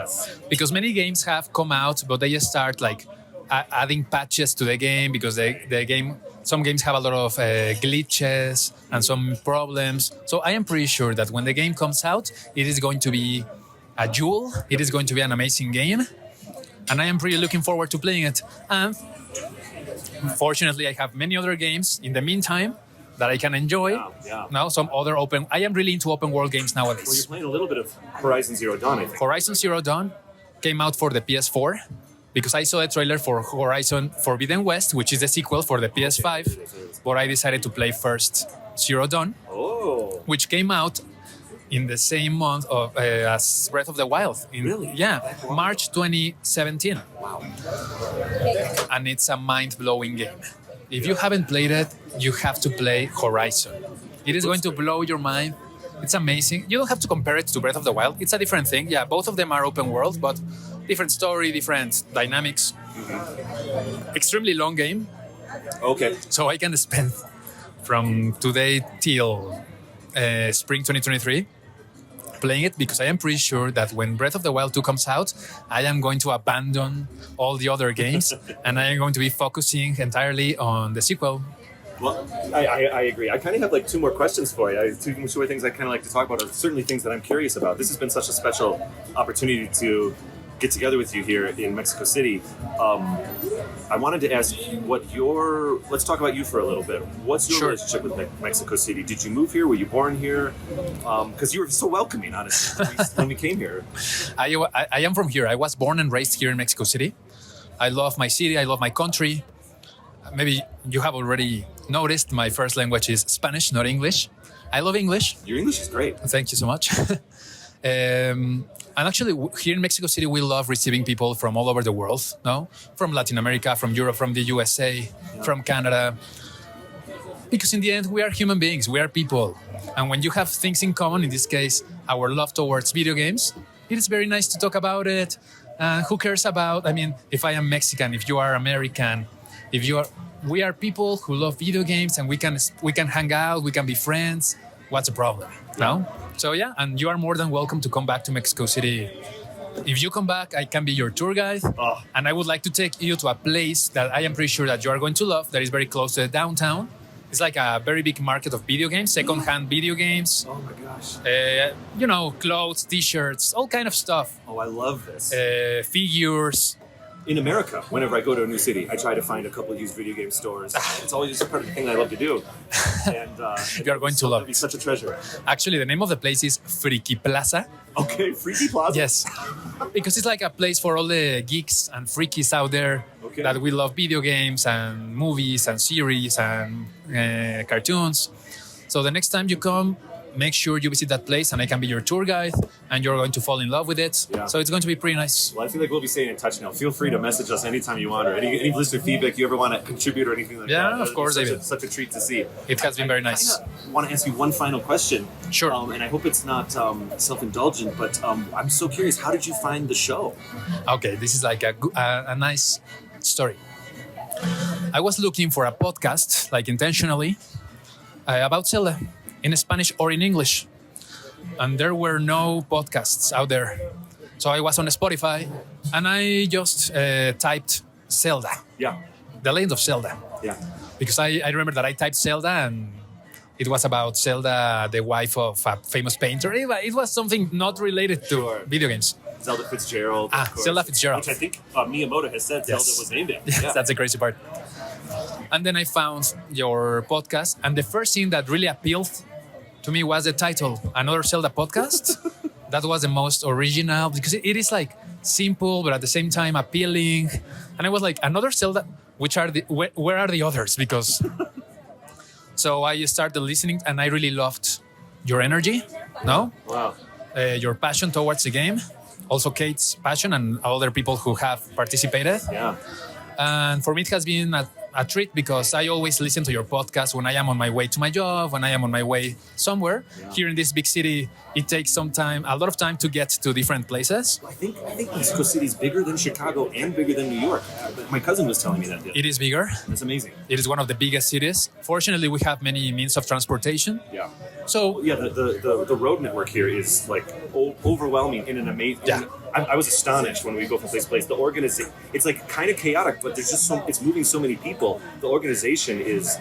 because many games have come out, but they just start like adding patches to the game because the game, some games have a lot of glitches and some problems. So I am pretty sure that when the game comes out, it is going to be a jewel. It is going to be an amazing game. And I am pretty looking forward to playing it. And fortunately, I have many other games in the meantime that I can enjoy. Now, some other I am really into open world games nowadays. Well, you're playing a little bit of Horizon Zero Dawn, I think. Horizon Zero Dawn came out for the PS4 because I saw a trailer for Horizon Forbidden West, which is the sequel for the PS5. But I decided to play first Zero Dawn, which came out in the same month of as Breath of the Wild. Really? Yeah, March 2017. Wow. And it's a mind-blowing game. If you haven't played it, you have to play Horizon. It is going to blow your mind. It's amazing. You don't have to compare it to Breath of the Wild. It's a different thing. Yeah, both of them are open world, but different story, different dynamics. Extremely long game. Okay. So I can spend from today till spring 2023 playing it because I am pretty sure that when Breath of the Wild 2 comes out, I am going to abandon all the other games and I am going to be focusing entirely on the sequel. Well, I agree. I kind of have like two more questions for you. Two more things I kind of like to talk about are certainly things that I'm curious about. This has been such a special opportunity to get together with you here in Mexico City. I wanted to ask let's talk about you for a little bit. What's your relationship with Mexico City? Did you move here? Were you born here? Because you were so welcoming, honestly, when we came here. I am from here. I was born and raised here in Mexico City. I love my city. I love my country. Maybe you have already noticed my first language is Spanish, not English. I love English. Your English is great. Thank you so much. And actually, here in Mexico City, we love receiving people from all over the world, no? From Latin America, from Europe, from the USA, from Canada. Because in the end, we are human beings, we are people. And when you have things in common, in this case, our love towards video games, it is very nice to talk about it. Who cares about, if I am Mexican, if you are American, we are people who love video games and we can hang out, we can be friends. What's the problem? No? So yeah, and you are more than welcome to come back to Mexico City. If you come back, I can be your tour guide. And I would like to take you to a place that I am pretty sure that you are going to love, that is very close to the downtown. It's like a very big market of video games, second-hand video games. Oh my gosh. Clothes, t-shirts, all kind of stuff. Oh, I love this. Figures. In America, whenever I go to a new city, I try to find a couple of used video game stores. It's always part of the thing that I love to do. And you are going to love it. It's such a treasure. Actually, the name of the place is Friki Plaza. Okay, Friki Plaza? Yes. Because it's like a place for all the geeks and freakies out there that we love video games and movies and series and cartoons. So the next time you come, make sure you visit that place and I can be your tour guide and you're going to fall in love with it. Yeah. So it's going to be pretty nice. Well, I feel like we'll be staying in touch now. Feel free to message us anytime you want or any listener feedback you ever want to contribute or anything like that. Yeah, of course, David. Such a treat to see. It has been very nice. I want to ask you one final question. Sure. And I hope it's not self-indulgent, but I'm so curious, how did you find the show? Okay, this is like a nice story. I was looking for a podcast, like intentionally, about Zelda. In Spanish or in English. And there were no podcasts out there. So I was on Spotify and I just typed Zelda. Yeah. The Legend of Zelda. Yeah. Because I remember that I typed Zelda and it was about Zelda, the wife of a famous painter. It was something not related to video games. Zelda Fitzgerald. Zelda Fitzgerald. Which I think Miyamoto has said Zelda was named it. Yes, that's the crazy part. And then I found your podcast and the first thing that really appealed to me was the title, Another Zelda Podcast. That was the most original because it is like simple, but at the same time appealing. And I was like, Another Zelda, where are the others? Because so I started listening and I really loved your energy, no? Wow. Your passion towards the game. Also Kate's passion and other people who have participated. Yeah. And for me, it has been a treat because I always listen to your podcast when I am on my way to my job, when I am on my way somewhere. Yeah. Here in this big city, it takes a lot of time to get to different places. I think Mexico City is bigger than Chicago and bigger than New York. My cousin was telling me that. It is bigger. That's amazing. It is one of the biggest cities. Fortunately, we have many means of transportation. Yeah. So yeah, the road network here is like overwhelming in an amazing. Yeah. I was astonished when we go from place to place. The organization, it's like kind of chaotic, but there's just it's moving so many people. The organization is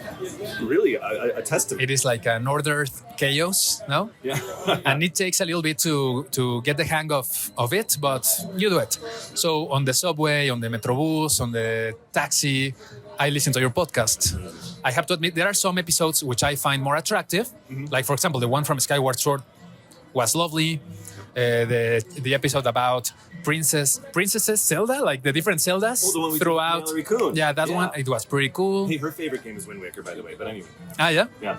really a testament. It is like an ordered chaos, no? Yeah. And it takes a little bit to get the hang of it, but you do it. So on the subway, on the Metrobus, on the taxi, I listen to your podcast. I have to admit, there are some episodes which I find more attractive. Like, for example, the one from Skyward Sword was lovely. The episode about Princesses Zelda, like the different Zeldas the one we throughout. did with Mallory Kuhn. Yeah, that one, it was pretty cool. Hey, her favorite game is Wind Waker, by the way. But anyway. Ah, yeah? Yeah.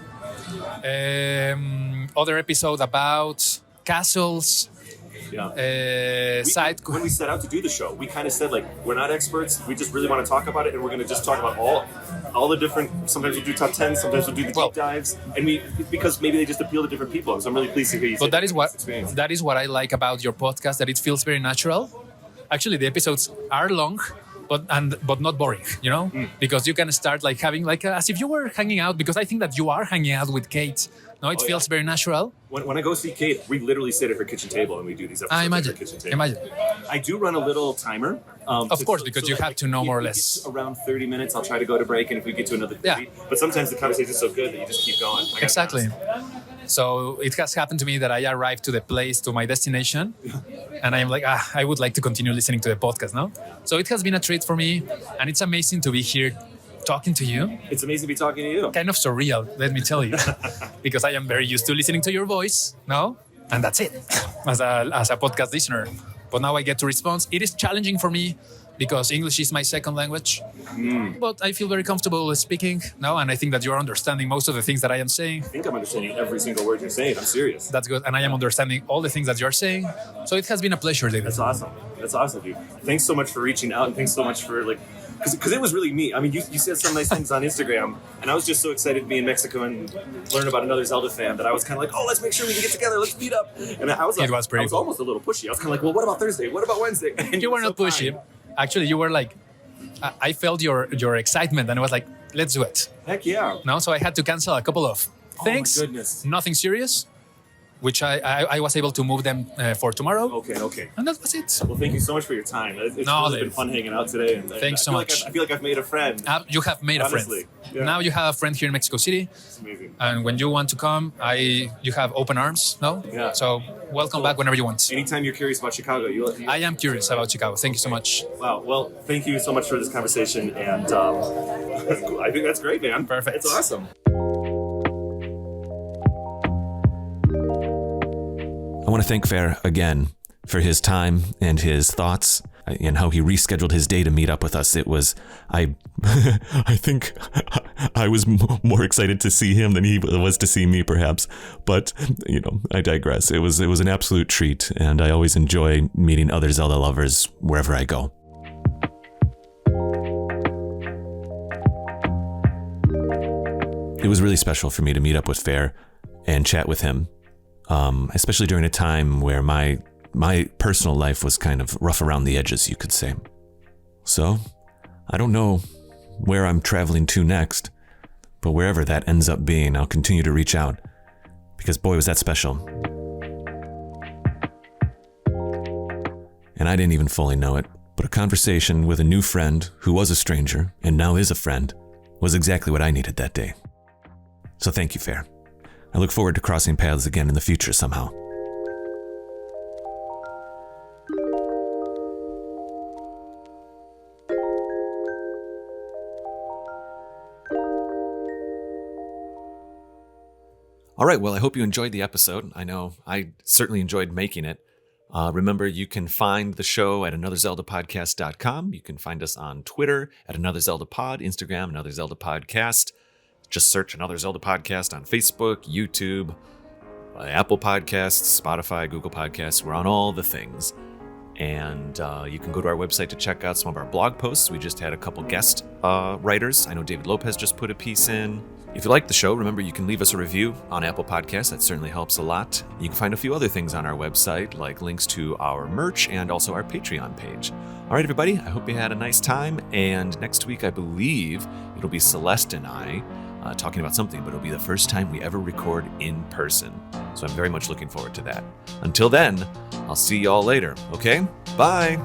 Other episode about castles. Yeah. When we set out to do the show, we kind of said, like, we're not experts. We just really want to talk about it, and we're going to just talk about all the different. Sometimes we'll do top 10, sometimes we'll do the deep dives, and because maybe they just appeal to different people. So I'm really pleased to hear you. But that is what I like about your podcast. That it feels very natural. Actually, the episodes are long, but not boring. You know, because you can start like having like as if you were hanging out. Because I think that you are hanging out with Kate. No, it feels very natural. When I go see Kate, we literally sit at her kitchen table and we do these episodes at her kitchen table. Imagine. I do run a little timer. Of course, because you have to know more or less. Around 30 minutes, I'll try to go to break, and if we get to another 30, but sometimes the conversation is so good that you just keep going. Exactly. So it has happened to me that I arrived to the place, to my destination, and I am like, I would like to continue listening to the podcast now. So it has been a treat for me, and it's amazing to be here talking to you. It's amazing to be talking to you. Kind of surreal, let me tell you, because I am very used to listening to your voice, no? And that's it, as a podcast listener. But now I get to respond. It is challenging for me because English is my second language, but I feel very comfortable speaking now, and I think that you're understanding most of the things that I am saying. I think I'm understanding every single word you're saying. I'm serious. That's good, and I am understanding all the things that you're saying. So it has been a pleasure, David. That's awesome. That's awesome, dude. Thanks so much for reaching out, and thanks so much for because it was really me. I mean, you said some nice things on Instagram, and I was just so excited to be in Mexico and learn about another Zelda fan that I was kind of like, oh, let's make sure we can get together. Let's meet up. And I was like, I was almost a little pushy. I was kind of like, well, what about Thursday? What about Wednesday? And you were not pushy. Actually, you were like, I felt your excitement, and I was like, let's do it. Heck yeah. No, so I had to cancel a couple of things. Oh my goodness. Nothing serious, which I was able to move them for tomorrow. Okay. And that was it. Well, thank you so much for your time. It's really been fun hanging out today. And thanks so much. I feel like I've made a friend. You have made a friend. Yeah. Now you have a friend here in Mexico City. It's amazing. And when you want to come, you have open arms, no? Yeah. So welcome back whenever you want. Anytime you're curious about Chicago, I am curious about Chicago. Thank you so much. Wow. Well, thank you so much for this conversation. And I think that's great, man. Perfect. It's awesome. I want to thank Fer again for his time and his thoughts and how he rescheduled his day to meet up with us. It was, I think I was more excited to see him than he was to see me, perhaps. But, I digress. It was an absolute treat, and I always enjoy meeting other Zelda lovers wherever I go. It was really special for me to meet up with Fer and chat with him. Especially during a time where my personal life was kind of rough around the edges, you could say. So, I don't know where I'm traveling to next, but wherever that ends up being, I'll continue to reach out, because boy, was that special. And I didn't even fully know it, but a conversation with a new friend who was a stranger and now is a friend was exactly what I needed that day. So thank you, Fer. I look forward to crossing paths again in the future somehow. All right, well, I hope you enjoyed the episode. I know I certainly enjoyed making it. Remember, you can find the show at anotherzeldapodcast.com. You can find us on Twitter at Another Zelda Pod, Instagram, Another Zelda Podcast. Just search Another Zelda Podcast on Facebook, YouTube, Apple Podcasts, Spotify, Google Podcasts. We're on all the things. And you can go to our website to check out some of our blog posts. We just had a couple guest writers. I know David Lopez just put a piece in. If you like the show, remember you can leave us a review on Apple Podcasts. That certainly helps a lot. You can find a few other things on our website, like links to our merch and also our Patreon page. All right, everybody, I hope you had a nice time. And next week, I believe it'll be Celeste and I talking about something, but it'll be the first time we ever record in person. So I'm very much looking forward to that. Until then, I'll see y'all later, okay? Bye!